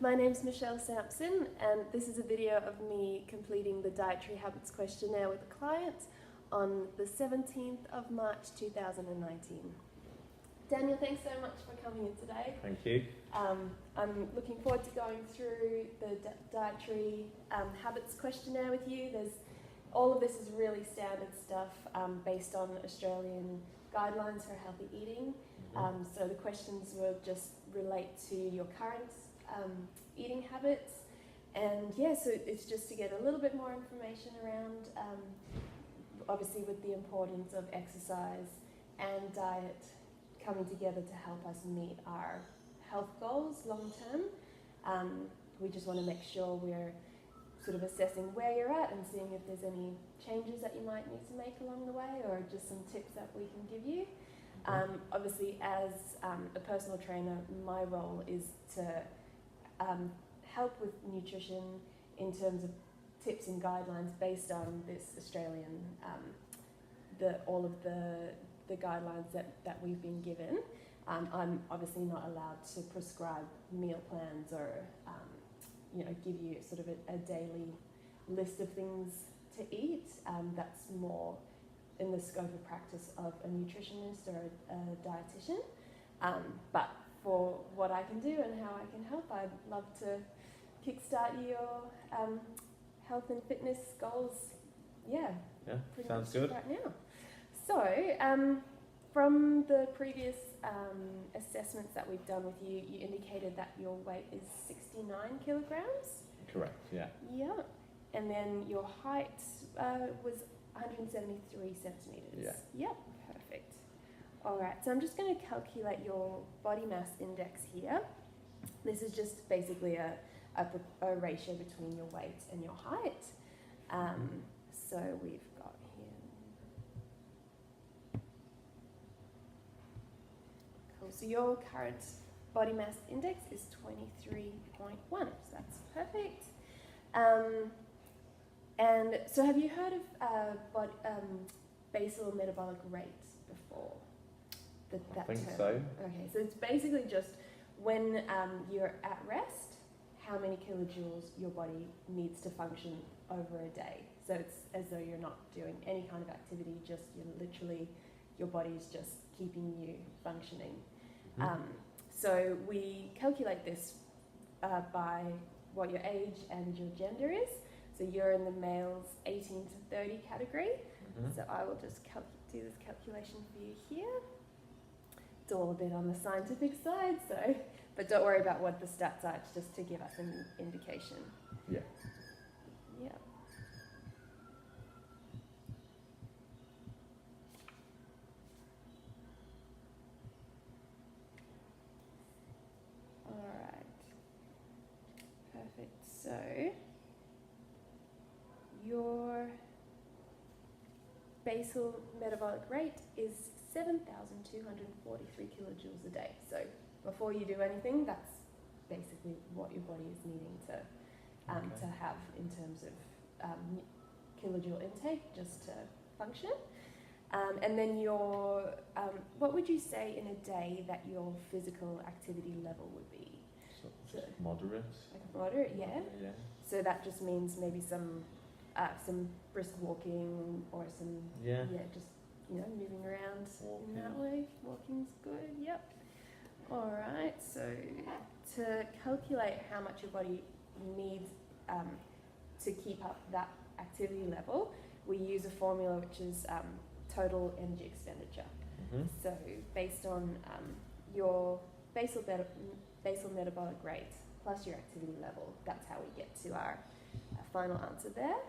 My name's Michelle Sampson, and this is a video of me completing the Dietary Habits Questionnaire with a client on the 17th of March 2019. Daniel, thanks so much for coming in today. Thank you. I'm looking forward to going through the Dietary Habits Questionnaire with you. All of this is really standard stuff based on Australian guidelines for healthy eating. So the questions will just relate to your current eating habits, and yeah, so it's just to get a little bit more information around, obviously with the importance of exercise and diet coming together to help us meet our health goals long term. We just want to make sure we're sort of assessing where you're at and seeing if there's any changes that you might need to make along the way, or just some tips that we can give you. Obviously, as a personal trainer, my role is to help with nutrition in terms of tips and guidelines based on this Australian, all of the guidelines that we've been given. I'm obviously not allowed to prescribe meal plans or give you sort of a daily list of things to eat. That's more in the scope of practice of a nutritionist or a dietitian. But for what I can do and how I can help, I'd love to kickstart your health and fitness goals. Yeah, Sounds good. Right now. So, from the previous assessments that we've done with you, you indicated that your weight is 69 kilograms. Correct, yeah. Yeah, and then your height was 173 centimeters. Yeah. Yep, perfect. All right, so I'm just going to calculate your body mass index here. This is just basically a ratio between your weight and your height. So we've got here. Cool. So your current body mass index is 23.1. So that's perfect. And so have you heard of basal metabolic rate before? I think term? so. Okay, so it's basically just when you're at rest, how many kilojoules your body needs to function over a day. So it's as though you're not doing any kind of activity, just your body's just keeping you functioning. So we calculate this by what your age and your gender is. So you're in the males 18 to 30 category. So I will just do this calculation for you here. It's all a bit on the scientific side, but don't worry about what the stats are, it's just to give us an indication. Yeah. Yeah. All right. Perfect. So your basal metabolic rate is 7,243 kilojoules a day. So before you do anything, that's basically what your body is needing to have in terms of kilojoule intake, just to function. And then what would you say in a day that your physical activity level would be? So moderate. Like moderate, yeah. Yeah. So that just means maybe some brisk walking or some just moving around in that way. Walking's good. Yep. All right. So to calculate how much your body needs to keep up that activity level, we use a formula which is total energy expenditure. So based on your basal metabolic rate plus your activity level, that's how we get to our final answer there.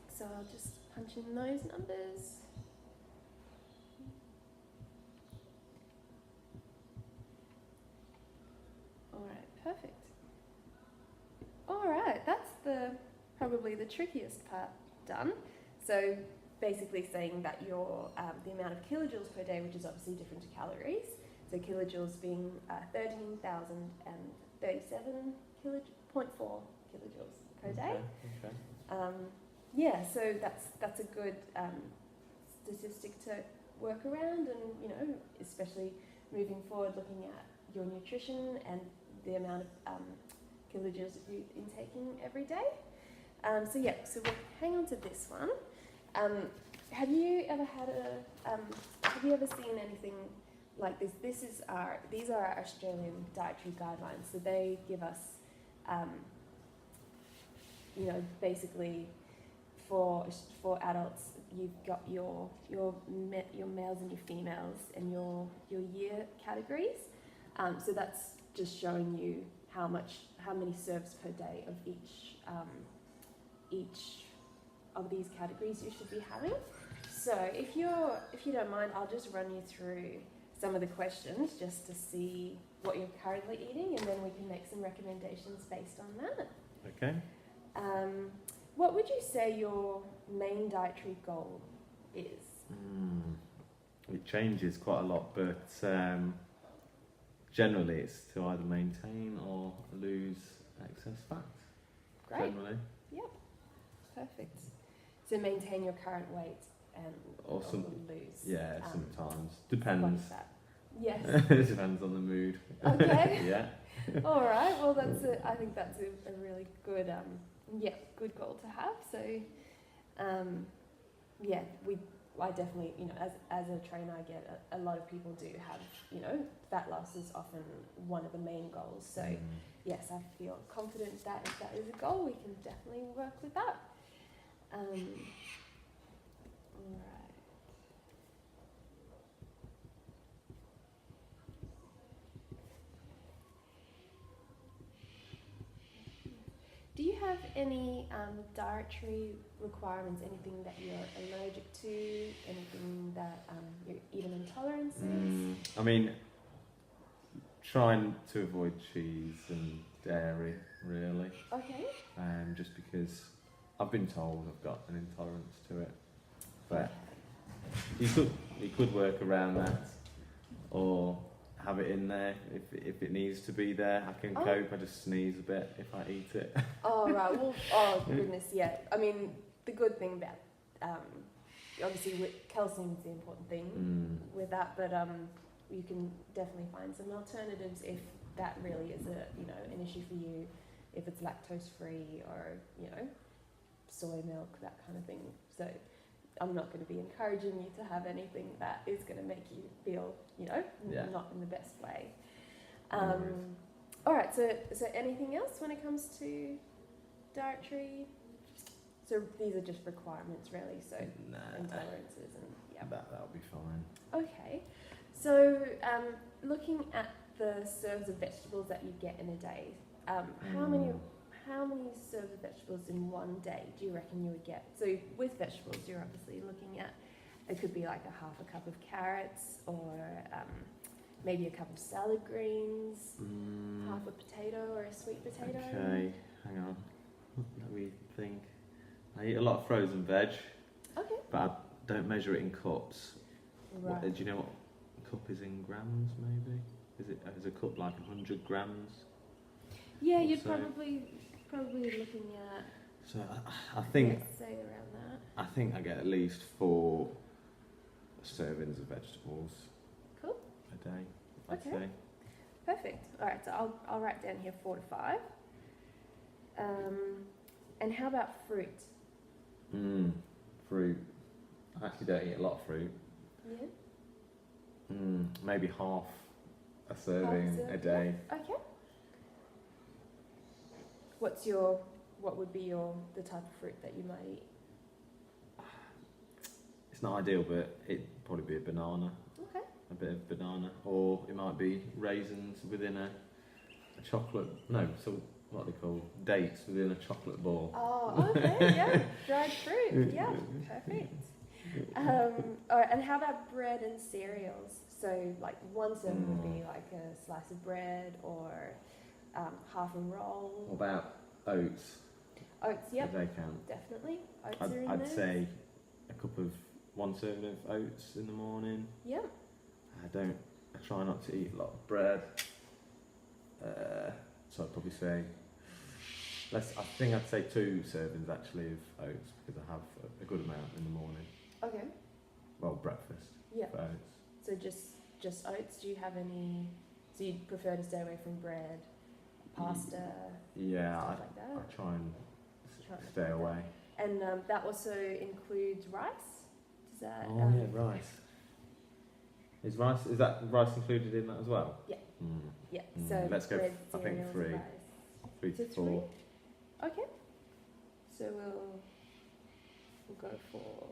So I'll just punch in those numbers. All right, perfect. All right, that's probably the trickiest part done. So basically saying that your the amount of kilojoules per day, which is obviously different to calories. So kilojoules being 13,037.4 kilojoules per day. Okay. So that's a good statistic to work around, and especially moving forward, looking at your nutrition and the amount of kilojoules of food intaking every day. So we'll hang on to this one. Have you ever have you ever seen anything like this? These are our Australian dietary guidelines. So they give us, basically for adults, you've got your males and your females and your year categories. So that's just showing you how many serves per day of each of these categories you should be having. So if you don't mind, I'll just run you through some of the questions just to see what you're currently eating, and then we can make some recommendations based on that. Okay. What would you say your main dietary goal is? It changes quite a lot, but generally it's to either maintain or lose excess fat. Great. Generally. Yep. Perfect. So maintain your current weight and Or lose. Yeah, sometimes. Depends. Body fat. Yes. It depends on the mood. Okay. Yeah. All right. Well, I think that's a really good good goal to have. So, I definitely, as a trainer, I get a lot of people do have, fat loss is often one of the main goals. So, yes, I feel confident that if that is a goal, we can definitely work with that. All right. Do you have any dietary requirements, anything that you're allergic to, anything that you're even intolerances? I mean, trying to avoid cheese and dairy, really. Okay. Just because I've been told I've got an intolerance to it. But you could work around that, or have it in there if it needs to be there. I can cope. I just sneeze a bit if I eat it. Oh right. Well, oh goodness, yeah. I mean, the good thing about obviously calcium is the important thing with that, but you can definitely find some alternatives if that really is an issue for you. If it's lactose free or soy milk, that kind of thing. So I'm not going to be encouraging you to have anything that is going to make you feel, not in the best way. All right, so anything else when it comes to dietary? So these are just requirements, really, so intolerances and That'll be fine. Okay, so looking at the serves of vegetables that you get in a day, how many serves of vegetables in one day do you reckon you would get? So with vegetables, you're obviously looking at, it could be like half a cup of carrots, or maybe a cup of salad greens, half a potato or a sweet potato. Okay, hang on. Let me think. I eat a lot of frozen veg. Okay. But I don't measure it in cups. Right. Do you know what a cup is in grams, maybe? Is a cup like 100 grams? Yeah, you'd probably looking at. So I think. Say around that. I think I get at least 4 servings of vegetables. Cool. A day, I'd say. Perfect. All right, so I'll write down here 4 to 5. And how about fruit? Fruit. I actually don't eat a lot of fruit. Yeah. Maybe half a serving a day. Okay. What would be the type of fruit that you might eat? It's not ideal, but it'd probably be a banana. Okay. A bit of banana, or it might be raisins within a chocolate. No, so what are they called? Dates within a chocolate ball. Oh, okay, yeah, dried fruit. Yeah, perfect. All right, and how about bread and cereals? So, like one serving would be like a slice of bread or half a roll. What about oats? Oats, yep. Do they count? Definitely. Oats are in I'd there. say one serving of oats in the morning. Yep. I try not to eat a lot of bread. So I'd probably say I think I'd say 2 servings actually of oats, because I have a good amount in the morning. Okay. Well, breakfast. Yeah. For oats. So just oats. Do you have any? So you prefer to stay away from bread? pasta, Yeah, stuff like that. I try and Try to stay avoid away. that. And that also includes rice. Does that? Oh yeah, rice. Is that rice included in that as well? Yeah. Mm. Yeah. Mm. So Let's go. bread, I think cereals, 3, rice. 3 to To 4. Okay. So we'll go for.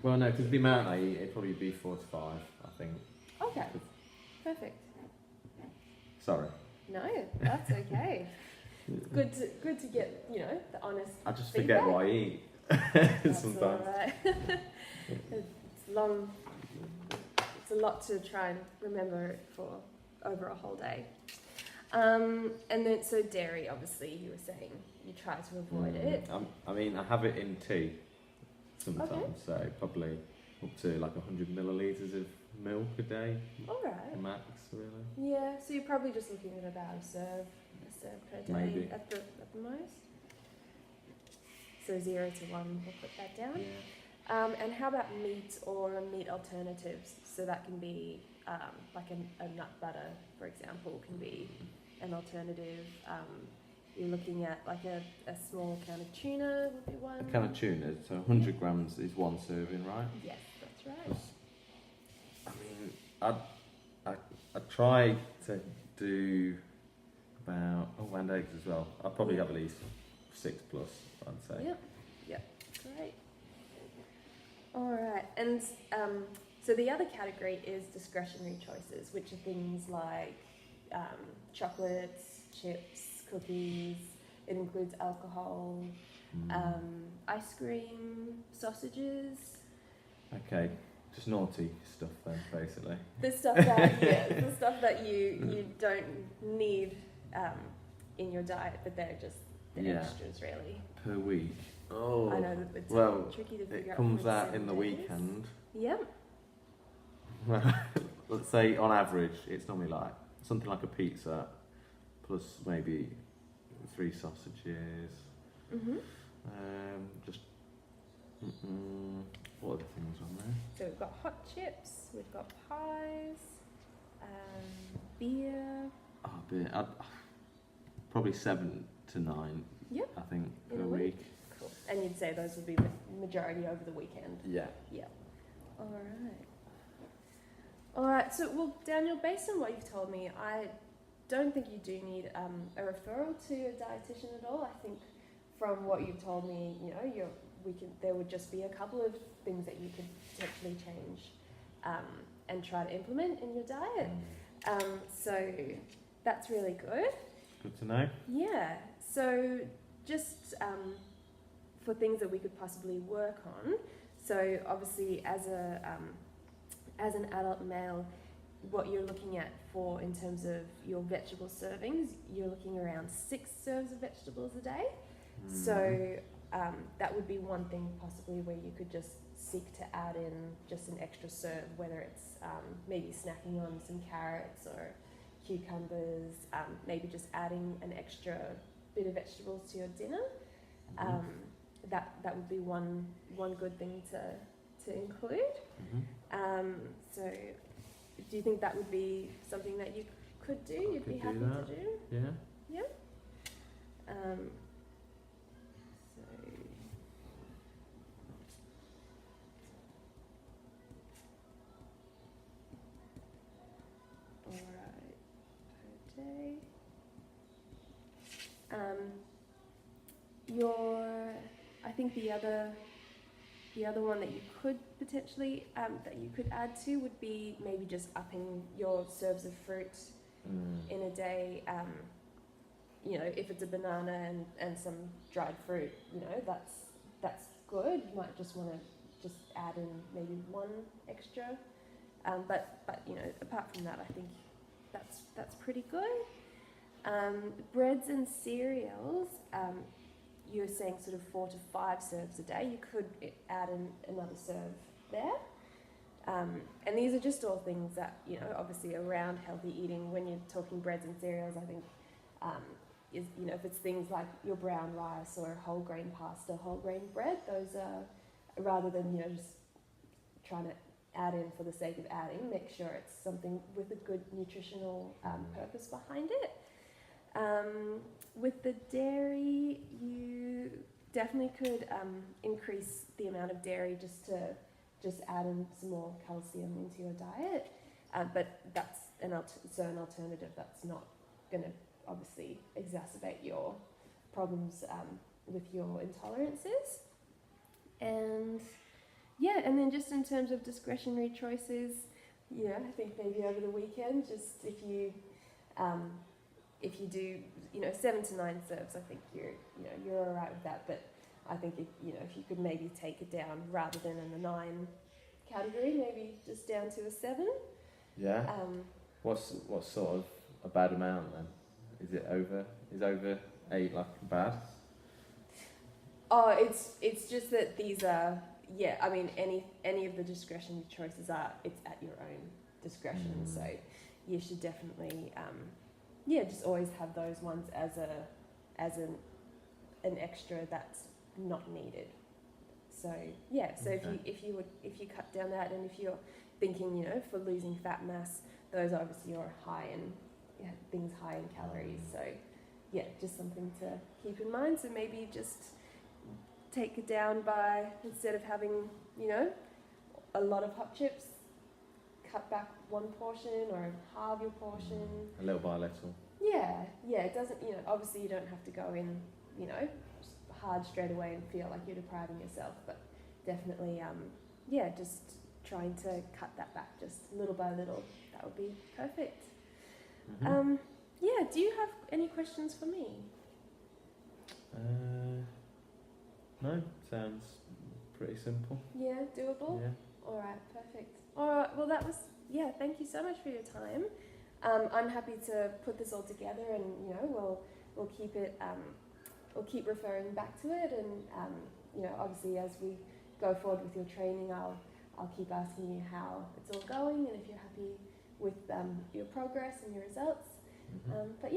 Well, no, because the amount I eat, it'd probably be 4 to 5. I think. Okay. Perfect. Sorry. No, that's okay. It's good to get the honest. I just feedback. forget what I eat That's sometimes. all right. It's long. It's a lot to try and remember for over a whole day. And then so dairy, obviously, you were saying you try to avoid it. I mean, I have it in tea sometimes, so probably up to like 100 millilitres of milk a day, All right. max, really. Yeah, so you're probably just looking at about a serve per day Maybe. at the most. So 0 to 1, we'll put that down. Yeah. And how about meat or meat alternatives? So that can be like a nut butter, for example, can be an alternative. You're looking at like a small can of tuna would be one. A can of tuna, so 100 grams is 1 serving, right? Yes, that's right. Plus, I mean, I try to do about and eggs as well. I'll probably have at least 6 plus, I'd say. Yep, great. All right, and so the other category is discretionary choices, which are things like chocolates, chips, cookies. It includes alcohol, ice cream, sausages. Okay, just naughty stuff then, basically. The stuff that you don't need in your diet, but they're just the extras, really. Per week. Oh, I know that it's tricky to figure out. It comes for out 7 in the days. weekend. Yep. Let's say on average, it's normally like something like a pizza, plus maybe 3 sausages. Just what other things on there? So we've got hot chips, we've got pies, beer. Oh, beer. Probably 7 to 9. Yep. I think In per a week? week. Cool. And you'd say those would be majority over the weekend. Yeah. Yeah. All right. So, well, Daniel, based on what you've told me, I don't think you do need a referral to a dietitian at all. I think from what you've told me, there would just be a couple of things that you could potentially change and try to implement in your diet. So that's really good. Good to know. Yeah. So just for things that we could possibly work on. So obviously, as an adult male, what you're looking at in terms of your vegetable servings, you're looking around 6 serves of vegetables a day. So that would be one thing possibly where you could just seek to add in just an extra serve, whether it's maybe snacking on some carrots or cucumbers, maybe just adding an extra bit of vegetables to your dinner. That would be one good thing to include. So do you think that would be something that you could do? You'd be happy to do? Yeah. Yeah. All right. Okay. I think the other one that you could potentially that you could add to would be maybe just upping your serves of fruit in a day. If it's a banana and some dried fruit, that's good. You might just want to just add in maybe 1 extra. But apart from that, I think that's pretty good. Breads and cereals, you're saying sort of 4 to 5 serves a day. You could add in another serve there. And these are just all things that, obviously around healthy eating. When you're talking breads and cereals, I think, if it's things like your brown rice or whole grain pasta, whole grain bread, those are, rather than, just trying to add in for the sake of adding, make sure it's something with a good nutritional purpose behind it. With the dairy, you definitely could increase the amount of dairy just to add in some more calcium into your diet. But that's an alternative that's not going to obviously exacerbate your problems with your intolerances. And yeah, and then just in terms of discretionary choices, I think maybe over the weekend, just if you do 7 to 9 serves, I think you're all right with that. But I think if you could maybe take it down rather than in the 9 category, maybe just down to a 7. Yeah. What's sort of a bad amount then? Is over 8 like bad? Oh, it's just that these are I mean any of the discretionary choices it's at your own discretion. So you should definitely just always have those ones as an extra that's not needed. So Okay. if you cut down that, and if you're thinking for losing fat mass, those obviously are high in things high in calories. So just something to keep in mind. So maybe just take it down by, instead of having a lot of hot chips, cut back one portion or halve your portion. A little by little. Yeah, it doesn't, obviously you don't have to go in, hard straight away and feel like you're depriving yourself, but definitely, just trying to cut that back just little by little. That would be perfect. Mm-hmm. Do you have any questions for me? No, sounds pretty simple. Yeah, doable? Yeah. All right, perfect. All right, well that was, thank you so much for your time. I'm happy to put this all together, and we'll keep it, we'll keep referring back to it, and obviously as we go forward with your training, I'll keep asking you how it's all going and if you're happy with your progress and your results. Mm-hmm. But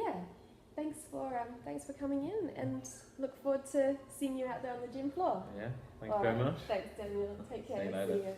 thanks for coming in, and look forward to seeing you out there on the gym floor. Yeah, thanks very much. Thanks, Daniel. Take care. See you later. See you.